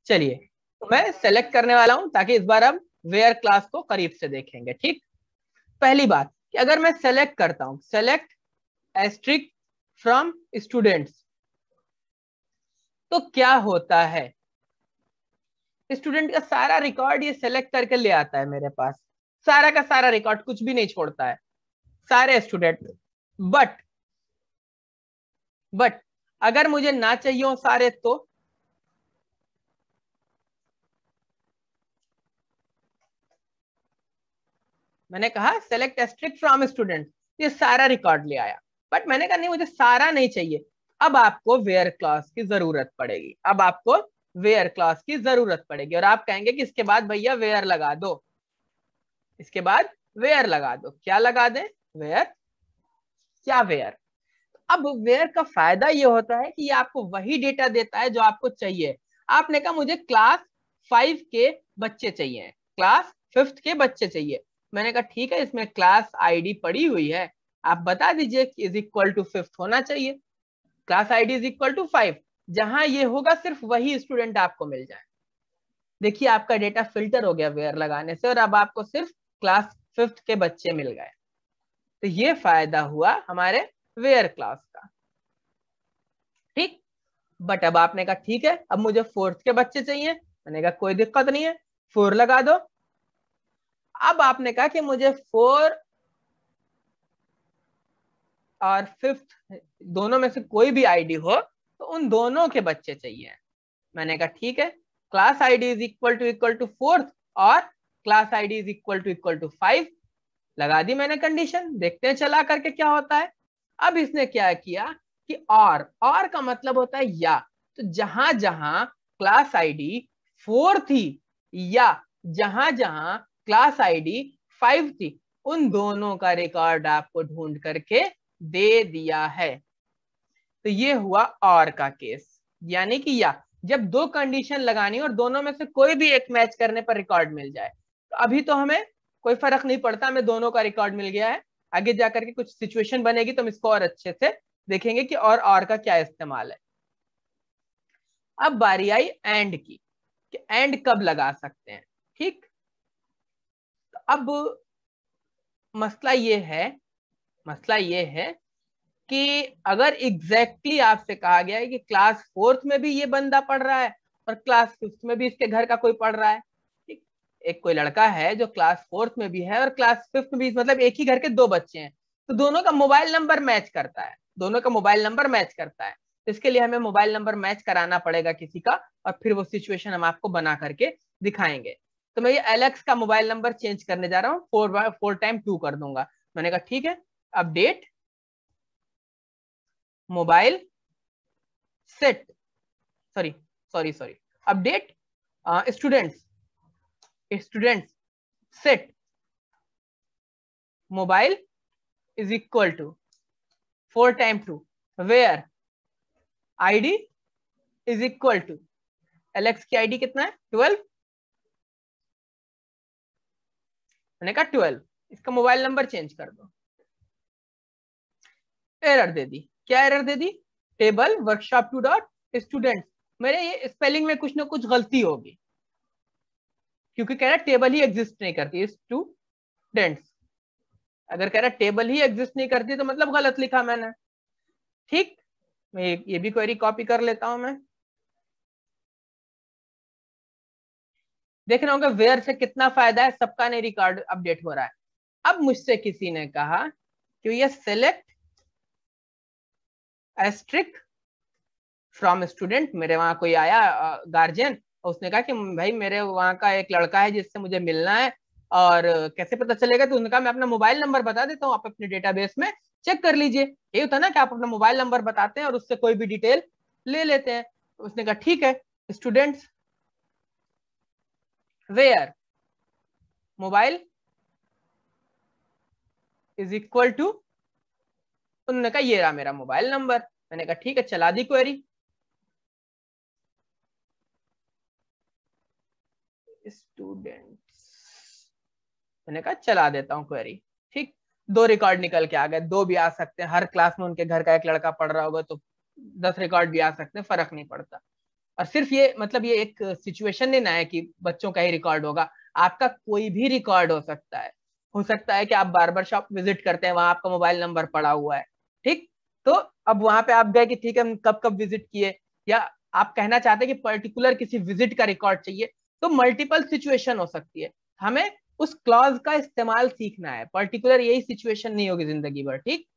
चलिए तो मैं सेलेक्ट करने वाला हूं ताकि इस बार हम वेयर क्लास को करीब से देखेंगे। ठीक, पहली बात कि अगर मैं सेलेक्ट करता हूं सेलेक्ट एस्ट्रिक फ्रॉम स्टूडेंट्स, तो क्या होता है, स्टूडेंट का सारा रिकॉर्ड ये सेलेक्ट करके ले आता है मेरे पास, सारा का सारा रिकॉर्ड, कुछ भी नहीं छोड़ता है, सारे स्टूडेंट। बट अगर मुझे ना चाहिए हो सारे, तो मैंने कहा सेलेक्ट एस्ट्रिक फ्रॉम स्टूडेंट, ये सारा रिकॉर्ड ले आया। बट मैंने कहा नहीं, मुझे सारा नहीं चाहिए। अब आपको वेयर क्लॉज की जरूरत पड़ेगी, अब आपको वेयर क्लॉज की जरूरत पड़ेगी, और आप कहेंगे कि इसके बाद भैया वेयर लगा दो, इसके बाद वेयर लगा दो। क्या लगा दें? वेयर। क्या वेयर? अब वेयर का फायदा ये होता है कि ये आपको वही डेटा देता है जो आपको चाहिए। आपने कहा मुझे क्लास 5 के बच्चे चाहिए, क्लास 5th के बच्चे चाहिए। मैंने कहा ठीक है, इसमें क्लास आईडी पड़ी हुई है, आप बता दीजिए इज इक्वल टू 5th होना चाहिए, class ID is equal to 5। जहां ये होगा सिर्फ वही स्टूडेंट आपको मिल जाए। देखिए आपका डेटा फिल्टर हो गया वेयर लगाने से, और अब आपको सिर्फ क्लास 5th के बच्चे मिल गए। तो ये फायदा हुआ हमारे वेयर क्लास का। ठीक, बट अब आपने कहा ठीक है, अब मुझे 4th के बच्चे चाहिए। मैंने कहा कोई दिक्कत नहीं है, 4 लगा दो। अब आपने कहा कि मुझे 4 और 5th दोनों में से कोई भी आईडी हो तो उन दोनों के बच्चे चाहिए। मैंने कहा ठीक है, class ID is equal to 4th और class ID is equal to 5 लगा दी मैंने कंडीशन। देखते हैं चला करके क्या होता है। अब इसने क्या किया कि और का मतलब होता है या, तो जहां जहां क्लास आईडी 4 थी या जहां जहां क्लास आईडी 5 थी, उन दोनों का रिकॉर्ड आपको ढूंढ करके दे दिया है। तो ये हुआ और का केस, यानी कि या जब दो कंडीशन लगानी और दोनों में से कोई भी एक मैच करने पर रिकॉर्ड मिल जाए। तो अभी तो हमें कोई फर्क नहीं पड़ता, हमें दोनों का रिकॉर्ड मिल गया है। आगे जाकर के कुछ सिचुएशन बनेगी तो हम इसको और अच्छे से देखेंगे कि और का क्या इस्तेमाल है। अब बारी आई एंड की, कि एंड कब लगा सकते हैं। ठीक, तो अब मसला ये है कि अगर एग्जैक्टली आपसे कहा गया है कि क्लास 4th में भी ये बंदा पढ़ रहा है और क्लास 5th में भी इसके घर का कोई पढ़ रहा है, ठीक, एक कोई लड़का है जो क्लास 4th में भी है और क्लास 5th में भी, मतलब एक ही घर के दो बच्चे हैं, तो दोनों का मोबाइल नंबर मैच करता है, दोनों का मोबाइल नंबर मैच करता है। तो इसके लिए हमें मोबाइल नंबर मैच कराना पड़ेगा किसी का, और फिर वो सिचुएशन हम आपको बना करके दिखाएंगे। तो मैं ये एलेक्स का मोबाइल नंबर चेंज करने जा रहा हूँ, 4 टाइम 2 कर दूंगा। मैंने कहा ठीक है, update mobile set, sorry update students set mobile is equal to 4 time 2 where ID is equal to, Alex की आईडी कितना है 12, मैंने कहा 12, इसका मोबाइल नंबर चेंज कर दो। एरर दे दी। क्या एरर दे दी? टेबल वर्कशॉप 2 डॉट स्टूडेंट, मेरे ये स्पेलिंग में कुछ ना कुछ गलती होगी, क्योंकि कह रहा टेबल ही एग्जिस्ट नहीं करती स्टूडेंट्स। अगर कह रहा टेबल ही एग्जिस्ट नहीं करती तो मतलब गलत लिखा मैंने। ठीक, मैं ये भी क्वेरी कॉपी कर लेता हूं मैं। देख रहे होंगे वेयर से कितना फायदा है, सबका नहीं रिकॉर्ड अपडेट हो रहा है। अब मुझसे किसी ने कहा कि ये सेलेक्ट एस्ट्रिक फ्रॉम स्टूडेंट, मेरे वहां कोई आया गार्जियन, उसने कहा कि भाई मेरे वहां का एक लड़का है जिससे मुझे मिलना है, और कैसे पता चलेगा? तो उनका मैं अपना मोबाइल नंबर बता देता हूँ, आप अपने डेटाबेस में चेक कर लीजिए। ये होता है ना कि आप अपना मोबाइल नंबर बताते हैं और उससे कोई भी डिटेल ले लेते हैं। तो उसने कहा ठीक है, students where mobile is equal to, उन्होंने कहा ये रहा मेरा मोबाइल नंबर। मैंने कहा ठीक है, चला दी क्वेरी। स्टूडेंट्स, मैंने कहा चला देता हूँ क्वेरी। ठीक, 2 रिकॉर्ड निकल के आ गए, 2 भी आ सकते हैं, हर क्लास में उनके घर का एक लड़का पढ़ रहा होगा तो 10 रिकॉर्ड भी आ सकते हैं, फर्क नहीं पड़ता। और सिर्फ ये मतलब ये एक सिचुएशन नहीं ना है कि बच्चों का ही रिकॉर्ड होगा, आपका कोई भी रिकॉर्ड हो सकता है कि आप बार्बर शॉप विजिट करते हैं, वहां आपका मोबाइल नंबर पड़ा हुआ है, ठीक। तो अब वहां पे आप गए कि ठीक है हम कब कब विजिट किए, या आप कहना चाहते हैं कि पर्टिकुलर किसी विजिट का रिकॉर्ड चाहिए, तो मल्टीपल सिचुएशन हो सकती है। हमें उस क्लॉज का इस्तेमाल सीखना है, पर्टिकुलर यही सिचुएशन नहीं होगी जिंदगी भर, ठीक।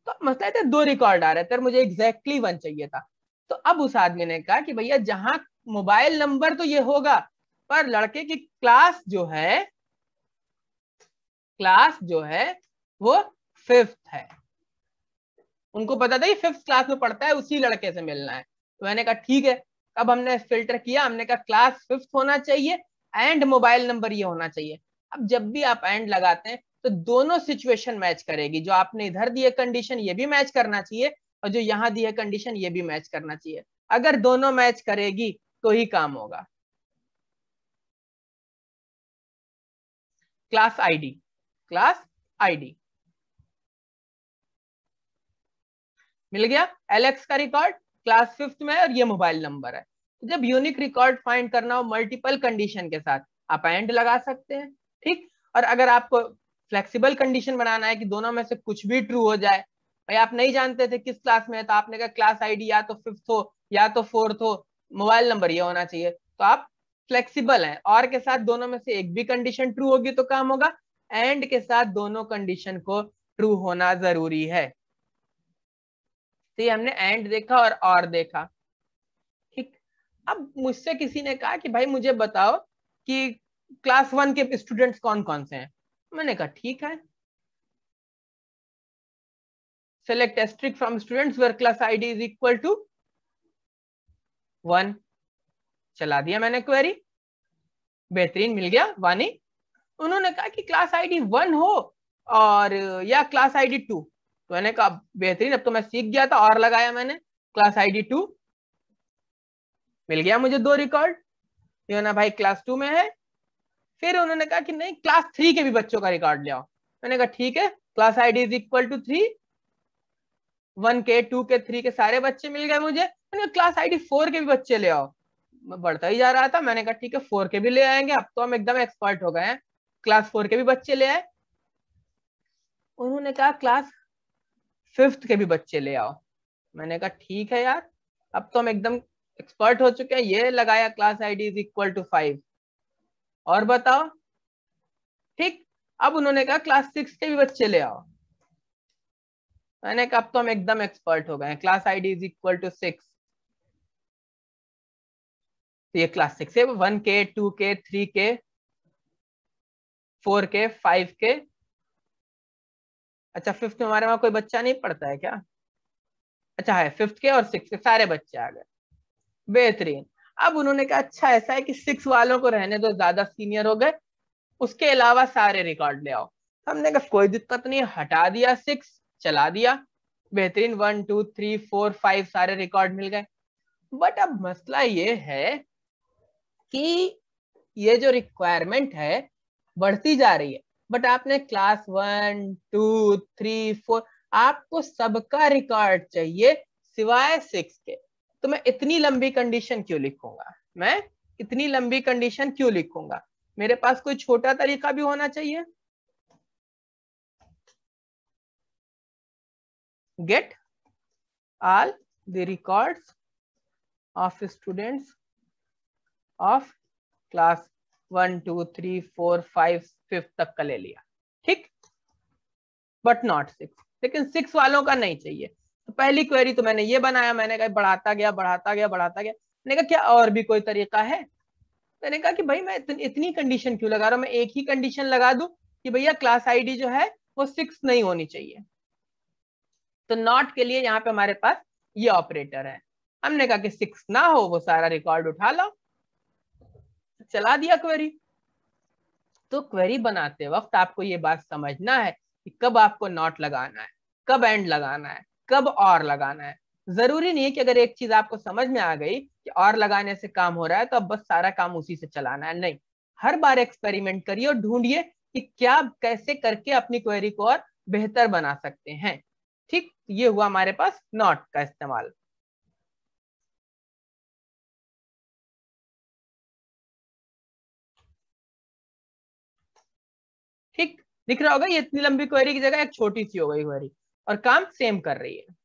तो मसला था 2 रिकॉर्ड आ रहे थे, मुझे एग्जैक्टली 1 चाहिए था। तो अब उस आदमी ने कहा कि भैया जहां मोबाइल नंबर तो ये होगा, पर लड़के की क्लास जो है वो 5th है। उनको पता था कि 5th क्लास में पढ़ता है, उसी लड़के से मिलना है। तो मैंने कहा ठीक है। अब हमने फिल्टर किया, हमने कहा क्लास 5th होना चाहिए एंड मोबाइल नंबर ये होना चाहिए। अब जब भी आप एंड लगाते हैं तो दोनों सिचुएशन मैच करेगी, जो आपने इधर दी है कंडीशन ये भी मैच करना चाहिए, और जो यहाँ दी है कंडीशन ये भी मैच करना चाहिए। अगर दोनों मैच करेगी तो ही काम होगा। क्लास आईडी मिल गया, एलेक्स का रिकॉर्ड क्लास 5th में है और ये मोबाइल नंबर है। तो जब यूनिक रिकॉर्ड फाइंड करना हो मल्टीपल कंडीशन के साथ, आप एंड लगा सकते हैं, ठीक। और अगर आपको फ्लेक्सिबल कंडीशन बनाना है कि दोनों में से कुछ भी ट्रू हो जाए, भाई आप नहीं जानते थे किस क्लास में है, तो आपने कहा क्लास आईडी या तो 5th हो या तो 4th हो, मोबाइल नंबर ये होना चाहिए, तो आप फ्लेक्सिबल हैं। और के साथ दोनों में से एक भी कंडीशन ट्रू होगी तो काम होगा, एंड के साथ दोनों कंडीशन को ट्रू होना जरूरी है। तो ये हमने एंड देखा और देखा, ठीक। अब मुझसे किसी ने कहा कि भाई मुझे बताओ कि क्लास 1 के स्टूडेंट्स कौन कौन से हैं। मैंने कहा ठीक है, select asterisk from students where class ID is equal to 1। चला दिया मैंने क्वेरी, बेहतरीन मिल गया वानी। उन्होंने कहा कि क्लास आईडी 1 हो और या क्लास आईडी 2। तो मैंने कहा बेहतरीन, अब तो मैं सीख गया था, और लगाया मैंने क्लास आईडी 2, मिल गया मुझे 2 रिकॉर्ड, ये ना भाई क्लास 2 में है। फिर उन्होंने कहा कि नहीं क्लास 3 के भी बच्चों का रिकॉर्ड ले आओ। मैंने कहा ठीक है, class ID is equal to 3, 1 के 2 के 3 के सारे बच्चे मिल गए मुझे। मैंने कहा क्लास आईडी 4 के भी बच्चे ले आओ। मैं बढ़ता ही जा रहा था, मैंने कहा ठीक है 4 के भी ले आएंगे, अब तो हम एकदम एक्सपर्ट हो गए हैं, क्लास 4 के भी बच्चे ले आए। उन्होंने कहा क्लास 5th के भी बच्चे ले आओ। मैंने कहा ठीक है यार, अब तो हम एकदम एक्सपर्ट हो चुके हैं, ये लगाया class ID is equal to 5। और बताओ, ठीक। अब उन्होंने कहा क्लास 6 के भी बच्चे ले आओ। मैंने कहा अब तो हम एकदम एक्सपर्ट हो गए हैं, class ID is equal to 6। तो ये क्लास 6 है, 1 के 2 के 3 के 4 के 5 के। अच्छा 5th में हमारे वहां कोई बच्चा नहीं पढ़ता है क्या? अच्छा है, 5th के और 6 के सारे बच्चे आ गए, बेहतरीन। अब उन्होंने कहा अच्छा ऐसा है कि 6 वालों को रहने दो, ज्यादा सीनियर हो गए, उसके अलावा सारे रिकॉर्ड ले आओ। हमने कहा कोई दिक्कत नहीं, हटा दिया 6, चला दिया, बेहतरीन 1 2 3 4 5 सारे रिकॉर्ड मिल गए। बट अब मसला ये है कि ये जो रिक्वायरमेंट है बढ़ती जा रही है, बट आपने क्लास 1 2 3 4 आपको सबका रिकॉर्ड चाहिए सिवाय 6 के। तो मैं इतनी लंबी कंडीशन क्यों लिखूंगा, मैं इतनी लंबी कंडीशन क्यों लिखूंगा? मेरे पास कोई छोटा तरीका भी होना चाहिए। Get all the records of students of class 1 2 3 4 5 5 तक का ले लिया, ठीक, बट नॉट 6। लेकिन 6 वालों का नहीं चाहिए। तो पहली क्वेरी तो मैंने ये बनाया, मैंने कहा बढ़ाता गया बढ़ाता गया बढ़ाता गया। मैंने कहा क्या और भी कोई तरीका है? मैंने कहा कि भाई मैं इतनी कंडीशन क्यों लगा रहा हूं, मैं एक ही कंडीशन लगा दूं कि भैया क्लास आईडी जो है वो 6 नहीं होनी चाहिए। तो नॉट के लिए यहाँ पे हमारे पास ये ऑपरेटर है। हमने कहा कि 6 ना हो, वो सारा रिकॉर्ड उठा लो, चला दिया क्वेरी। तो क्वेरी बनाते वक्त आपको ये बात समझना है कि कब आपको नॉट लगाना है, कब एंड लगाना है, कब और लगाना है। जरूरी नहीं है कि अगर एक चीज आपको समझ में आ गई कि और लगाने से काम हो रहा है तो अब बस सारा काम उसी से चलाना है, नहीं। हर बार एक्सपेरिमेंट करिए और ढूंढिए कि क्या कैसे करके अपनी क्वेरी को और बेहतर बना सकते हैं, ठीक। ये हुआ हमारे पास नॉट का इस्तेमाल। ठीक दिख रहा होगा, ये इतनी लंबी क्वेरी की जगह एक छोटी सी हो गई क्वेरी और काम सेम कर रही है।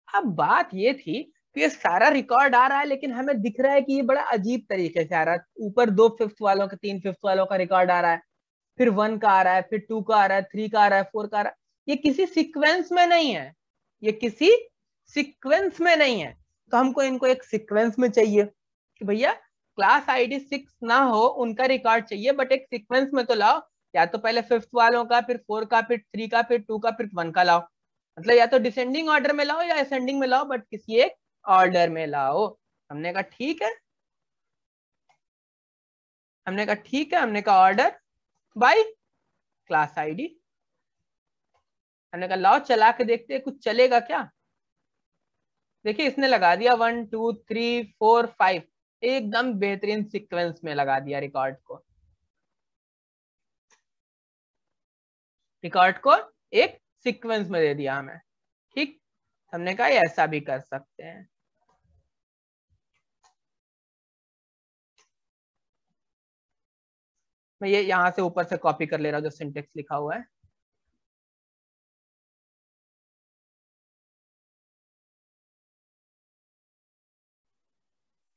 अब बात ये थी कि ये सारा रिकॉर्ड आ रहा है लेकिन हमें दिख रहा है कि ये बड़ा अजीब तरीके से आ रहा है। ऊपर 2/5 वालों का 3/5 वालों का रिकॉर्ड आ रहा है, फिर 1 का आ रहा है, फिर 2 का आ रहा है, 3 का आ रहा है, 4 का आ रहा है। ये किसी सीक्वेंस में नहीं है, ये किसी सीक्वेंस में नहीं है। तो हमको इनको एक सीक्वेंस में चाहिए कि भैया क्लास आईडी 6 ना हो उनका रिकॉर्ड चाहिए, बट एक सीक्वेंस में तो लाओ। या तो पहले 5th वालों का, फिर 4 का, फिर 3 का, फिर 2 का, फिर 1 का लाओ। मतलब या तो डिसेंडिंग ऑर्डर में लाओ या असेंडिंग में लाओ, बट किसी एक ऑर्डर में लाओ। हमने कहा ठीक है, हमने कहा ठीक है, हमने कहा ऑर्डर बाय क्लास आईडी। हमने कहा लाओ चला के देखते हैं कुछ चलेगा क्या। देखिए इसने लगा दिया 1 2 3 4 5, एकदम बेहतरीन सीक्वेंस में लगा दिया रिकॉर्ड को। रिकॉर्ड को एक सीक्वेंस में दे दिया हमें। ठीक, हमने कहा ऐसा भी कर सकते हैं। मैं ये यहां से ऊपर से कॉपी कर ले रहा हूं जो सिंटेक्स लिखा हुआ है।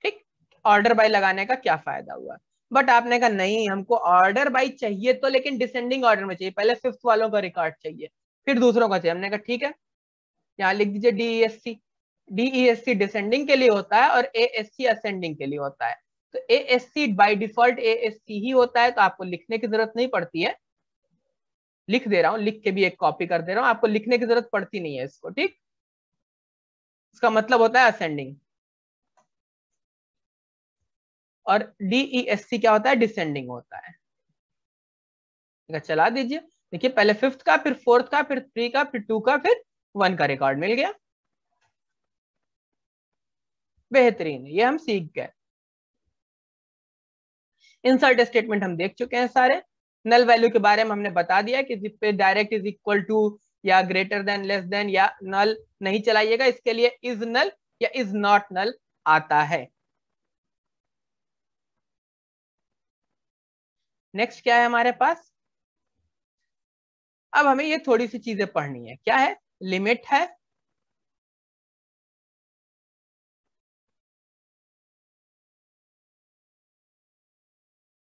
ठीक, ऑर्डर बाय लगाने का क्या फायदा हुआ। बट आपने कहा नहीं हमको ऑर्डर बाय चाहिए तो, लेकिन डिसेंडिंग ऑर्डर में चाहिए। पहले 5th वालों का रिकॉर्ड चाहिए, फिर दूसरों का चाहिए। हमने कहा ठीक है, यहाँ लिख दीजिए DESC। DESC डिसेंडिंग के लिए होता है और ASC असेंडिंग के लिए होता है। तो ASC बाय डिफॉल्ट ASC ही होता है, तो आपको लिखने की जरूरत नहीं पड़ती है। लिख दे रहा हूं, लिख के भी एक कॉपी कर दे रहा हूं, आपको लिखने की जरूरत पड़ती नहीं है इसको। ठीक, इसका मतलब होता है असेंडिंग। और DESC क्या होता है, डिसेंडिंग होता है। चला दीजिए। देखिए पहले 5th का, फिर 4th का, फिर 3 का, फिर 2 का, फिर 1 का रिकॉर्ड मिल गया। बेहतरीन, ये हम सीख गए। इंसर्ट स्टेटमेंट हम देख चुके हैं सारे। नल वैल्यू के बारे में हमने बता दिया कि जिस पे डायरेक्ट इज इक्वल टू या ग्रेटर देन, लेस देन या नल नहीं चलाइएगा, इसके लिए इज नल या इज नॉट नल आता है। नेक्स्ट क्या है हमारे पास, अब हमें ये थोड़ी सी चीजें पढ़नी है। क्या है, लिमिट है,